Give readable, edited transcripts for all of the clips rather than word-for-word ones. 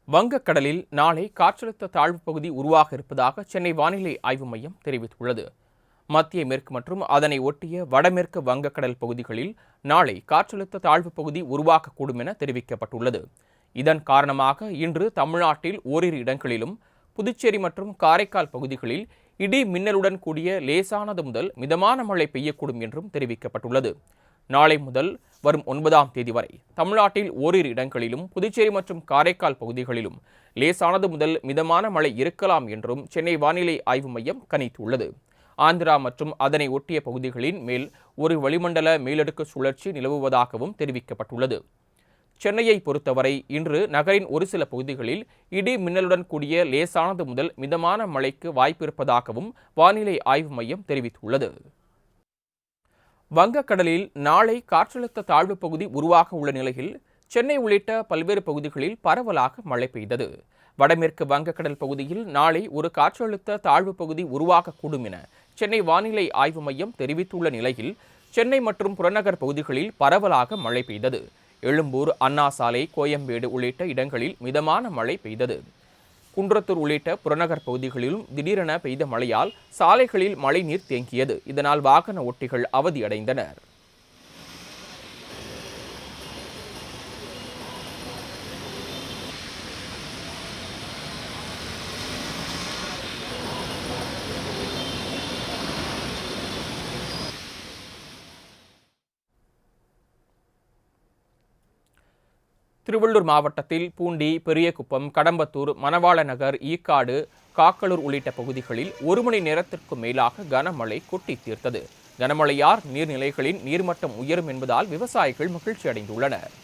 வங்கக்கடலில் நாளை காற்றழுத்த தாழ்வு பகுதி உருவாக இருப்பதாக சென்னை வானிலை ஆய்வு மையம் தெரிவித்துள்ளது. மத்திய மேற்கு மற்றும் அதனை ஒட்டிய வடமேற்கு வங்கக்கடல் பகுதிகளில் நாளை காற்றழுத்த தாழ்வு பகுதி உருவாகக்கூடும் என தெரிவிக்கப்பட்டுள்ளது. இதன் காரணமாக இன்று தமிழ்நாட்டில் ஓரிரு இடங்களிலும், புதுச்சேரி மற்றும் காரைக்கால் பகுதிகளில் இடி மின்னலுடன் கூடிய லேசானது முதல் மிதமான மழை பெய்யக்கூடும் என்றும் தெரிவிக்கப்பட்டுள்ளது. நாளை முதல் வரும் 9ஆம் தேதி வரை தமிழ்நாட்டில் ஓரிரு இடங்களிலும், புதுச்சேரி மற்றும் காரைக்கால் பகுதிகளிலும் லேசானது முதல் மிதமான மழை இருக்கலாம் என்றும் சென்னை வானிலை ஆய்வு மையம் கணித்துள்ளது. ஆந்திரா மற்றும் அதனை ஒட்டிய பகுதிகளின் மேல் ஒரு வளிமண்டல மேலடுக்கு சுழற்சி நிலவுவதாகவும் தெரிவிக்கப்பட்டுள்ளது. சென்னையை பொறுத்தவரை இன்று நகரின் ஒரு சில பகுதிகளில் இடி மின்னலுடன் கூடிய லேசானது முதல் மிதமான மழைக்கு வாய்ப்பு இருப்பதாகவும் வானிலை ஆய்வு மையம் தெரிவித்துள்ளது. வங்கக்கடலில் நாளை காற்றழுத்த தாழ்வு பகுதி உருவாக உள்ள நிலையில் சென்னை உள்ளிட்ட பல்வேறு பகுதிகளில் பரவலாக மழை பெய்தது. வடமேற்கு வங்கக்கடல் பகுதியில் நாளை ஒரு காற்றழுத்த தாழ்வு பகுதி உருவாகக்கூடும் என சென்னை வானிலை ஆய்வு மையம் தெரிவித்துள்ள நிலையில் சென்னை மற்றும் புறநகர் பகுதிகளில் பரவலாக மழை பெய்தது. எழும்பூர், அண்ணா சாலை, கோயம்பேடு உள்ளிட்ட இடங்களில் மிதமான மழை பெய்தது. குன்றத்தூர் உள்ளிட்ட புறநகர் பகுதிகளிலும் திடீரென பெய்த மழையால் சாலைகளில் மழைநீர் தேங்கியது. இதனால் வாகன ஓட்டிகள் அவதியடைந்தனர். திருவள்ளூர் மாவட்டத்தில் பூண்டி, பெரியகுப்பம், கடம்பத்தூர், மணவாள நகர், ஈக்காடு, காக்கலூர் உள்ளிட்ட பகுதிகளில் 1 மணி நேரத்திற்கும் மேலாக கனமழை கொட்டி தீர்த்தது. கனமழையால் நீர்நிலைகளின் நீர்மட்டம் உயரும் என்பதால் விவசாயிகள் மகிழ்ச்சி அடைந்துள்ளனர்.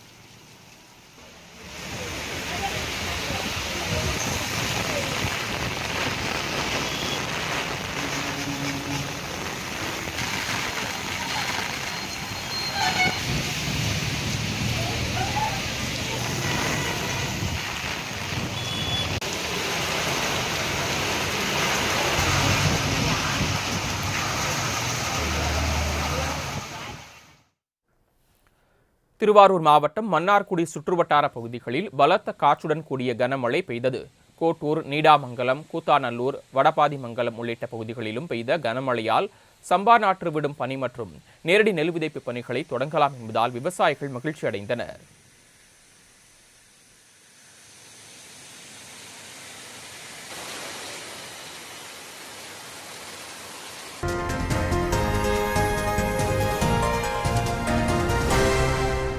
திருவாரூர் மாவட்டம் மன்னார்குடி சுற்றுவட்டார பகுதிகளில் பலத்த காற்றுடன் கூடிய கனமழை பெய்தது. கோட்டூர், நீடாமங்கலம், கூத்தாநல்லூர், வடபாதிமங்கலம் உள்ளிட்ட பகுதிகளிலும் பெய்த கனமழையால் சம்பா நாற்று விடும் பணி மற்றும் நேரடி நெல் விதைப்பு பணிகளை தொடங்கலாம் என்பதால் விவசாயிகள் மகிழ்ச்சி அடைந்தனர்.